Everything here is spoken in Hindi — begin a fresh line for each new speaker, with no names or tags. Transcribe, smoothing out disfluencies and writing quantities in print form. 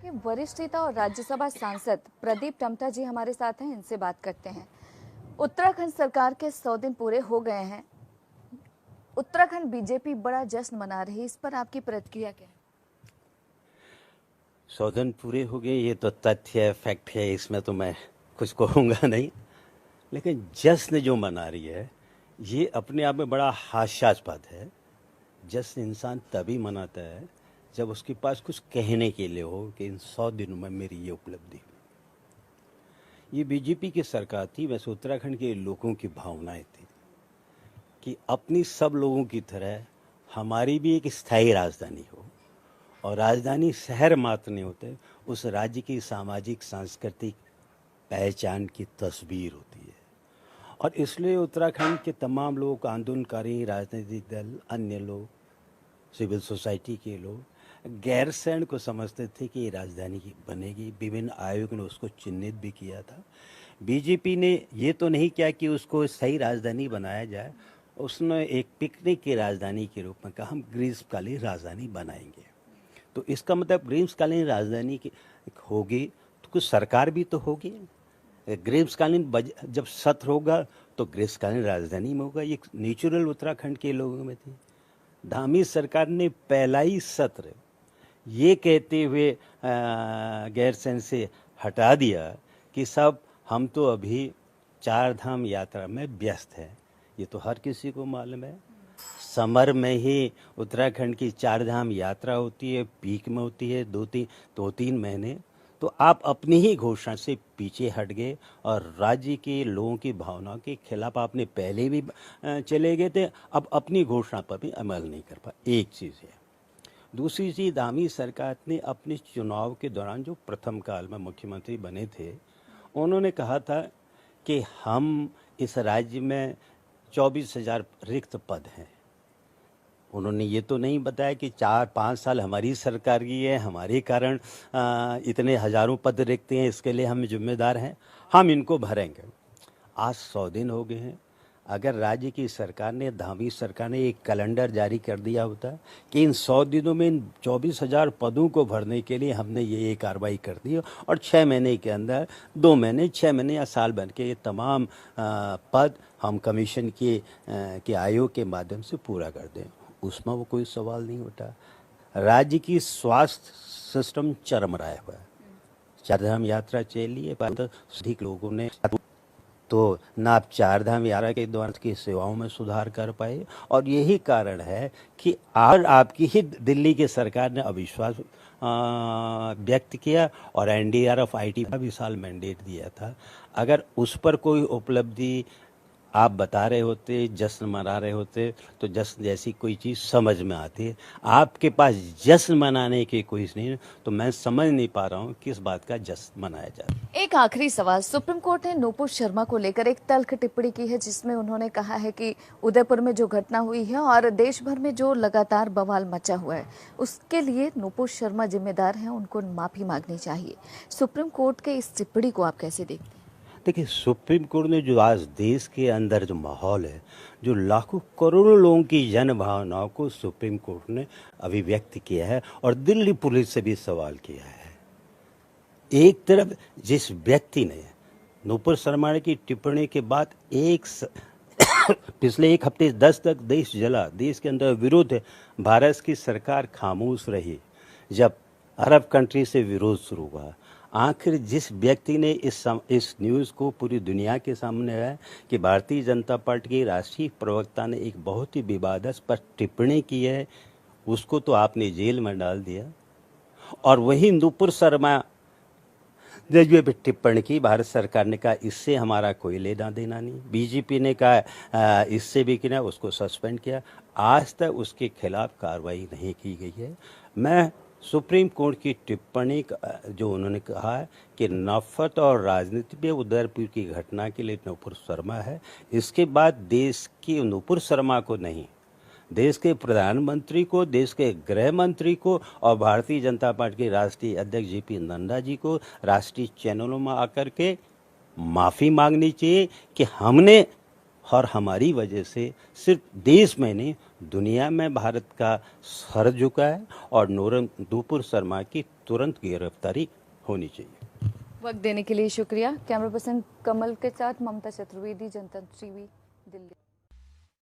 कि वरिष्ठ नेता और राज्यसभा सांसद प्रदीप टम्टा जी हमारे साथ हैं, इनसे बात करते हैं। उत्तराखंड सरकार के 100 दिन पूरे हो गए हैं। उत्तराखंड बीजेपी बड़ा जश्न मना रही है, इस पर आपकी प्रतिक्रिया क्या है?
100 दिन पूरे हो गए, ये तो तथ्य है, फैक्ट है, इसमें तो मैं कुछ कहूँगा नहीं। लेकिन जश्न जो मना रही है ये अपने आप में बड़ा हास्यास्पद है। जश्न इंसान तभी मनाता है जब उसके पास कुछ कहने के लिए हो कि इन 100 दिनों में मेरी ये उपलब्धि हुई। ये बीजेपी की सरकार थी, वैसे उत्तराखंड के लोगों की भावनाएं थी कि अपनी सब लोगों की तरह हमारी भी एक स्थायी राजधानी हो, और राजधानी शहर मात्र नहीं होते, उस राज्य की सामाजिक सांस्कृतिक पहचान की तस्वीर होती है। और इसलिए उत्तराखंड के तमाम लोग, आंदोलनकारी, राजनीतिक दल, अन्य लोग, सिविल सोसाइटी के लोग गैरसैंण को समझते थे कि ये राजधानी बनेगी। विभिन्न आयोग ने उसको चिन्हित भी किया था। बीजेपी ने ये तो नहीं किया कि उसको सही राजधानी बनाया जाए, उसने एक पिकनिक की राजधानी के रूप में कहा हम ग्रीष्मकालीन राजधानी बनाएंगे। तो इसका मतलब ग्रीष्मकालीन राजधानी की होगी तो कुछ सरकार भी तो होगी। ग्रीष्मकालीन जब सत्र होगा तो ग्रीष्मकालीन राजधानी में होगा। ये नेचुरल उत्तराखंड के लोगों में थी। धामी सरकार ने पहला ही सत्र ये कहते हुए गैरसैंण से हटा दिया कि सब हम तो अभी 4 धाम यात्रा में व्यस्त हैं। ये तो हर किसी को मालूम है। समर में ही उत्तराखंड की 4 धाम यात्रा होती है, पीक में होती है 2-3 महीने। तो आप अपनी ही घोषणा से पीछे हट गए और राज्य के लोगों की भावनाओं के खिलाफ आपने पहले भी चले गए थे, अब अपनी घोषणा पर भी अमल नहीं कर पाए। एक चीज़ है। दूसरी चीज़, धामी सरकार ने अपने चुनाव के दौरान जो प्रथम काल में मुख्यमंत्री बने थे, उन्होंने कहा था कि हम इस राज्य में 24,000 रिक्त पद हैं। उन्होंने ये तो नहीं बताया कि 4-5 साल हमारी सरकार की है, हमारे कारण इतने हजारों पद रिक्त हैं, इसके लिए हम जिम्मेदार हैं, हम इनको भरेंगे। आज 100 दिन हो गए हैं। अगर राज्य की सरकार ने, धामी सरकार ने एक कैलेंडर जारी कर दिया होता कि इन 100 दिनों में इन 24,000 पदों को भरने के लिए हमने ये कार्रवाई कर दी और 6 महीने के अंदर 2 महीने, 6 महीने या साल भर के ये तमाम पद हम कमीशन के आयोग के माध्यम से पूरा कर दें, उसमें वो कोई सवाल नहीं उठा। राज्य की स्वास्थ्य सिस्टम चरमराया हुआ है। 4 धाम यात्रा चली है, अधिक लोगों ने तो ना आप 4 धाम यात्रा के दौरान की सेवाओं में सुधार कर पाए, और यही कारण है कि आज आपकी ही दिल्ली की सरकार ने अविश्वास व्यक्त किया और NDRF IT का भी साल मैंडेट दिया था। अगर उस पर कोई उपलब्धि आप बता रहे होते, जश्न मना रहे होते, तो जश्न जैसी कोई चीज़ समझ में आती है। आपके पास जश्न मनाने की कोई नहीं, तो मैं समझ नहीं पा रहा हूँ किस बात का जश्न मनाया जाए।
एक आखिरी सवाल, सुप्रीम कोर्ट ने नूपुर शर्मा को लेकर एक तल्ख टिप्पणी की है, जिसमें उन्होंने कहा है कि उदयपुर में जो घटना हुई है और देश भर में जो लगातार बवाल मचा हुआ है, उसके लिए नूपुर शर्मा जिम्मेदार हैं, उनको माफी मांगनी चाहिए। सुप्रीम कोर्ट के इस टिप्पणी को आप कैसे देखते हैं?
देखिए, सुप्रीम कोर्ट ने जो आज देश के अंदर जो माहौल है, जो लाखों करोड़ों लोगों की जन भावनाओं को सुप्रीम कोर्ट ने अभिव्यक्त किया है और दिल्ली पुलिस से भी सवाल किया है। एक तरफ जिस व्यक्ति ने नूपुर शर्मा की टिप्पणी के बाद पिछले 1 हफ्ते 10 तक देश जला, देश के अंदर विरोध है, भारत की सरकार खामोश रही। जब अरब कंट्री से विरोध शुरू हुआ, आखिर जिस व्यक्ति ने इस न्यूज़ को पूरी दुनिया के सामने आया कि भारतीय जनता पार्टी के राष्ट्रीय प्रवक्ता ने एक बहुत ही विवादास्पद टिप्पणी की है, उसको तो आपने जेल में डाल दिया। और वही नूपुर शर्मा ने जो टिप्पणी की, भारत सरकार ने कहा इससे हमारा कोई लेना देना नहीं। बीजेपी ने कहा इससे भी किया, उसको सस्पेंड किया। आज तक उसके खिलाफ कार्रवाई नहीं की गई है। मैं सुप्रीम कोर्ट की टिप्पणी जो उन्होंने कहा है कि नफरत और राजनीति में उदयपुर की घटना के लिए नूपुर शर्मा है, इसके बाद देश की नूपुर शर्मा को नहीं, देश के प्रधानमंत्री को, देश के गृह मंत्री को और भारतीय जनता पार्टी के राष्ट्रीय अध्यक्ष JP नड्डा जी को राष्ट्रीय चैनलों में आकर के माफ़ी मांगनी चाहिए कि हमने और हमारी वजह से सिर्फ देश में नहीं दुनिया में भारत का सर झुका है और नूपुर शर्मा की तुरंत गिरफ्तारी होनी चाहिए।
वक्त देने के लिए शुक्रिया। कैमरा पर्सन कमल के साथ ममता चतुर्वेदी, जनतंत्र टीवी, दिल्ली।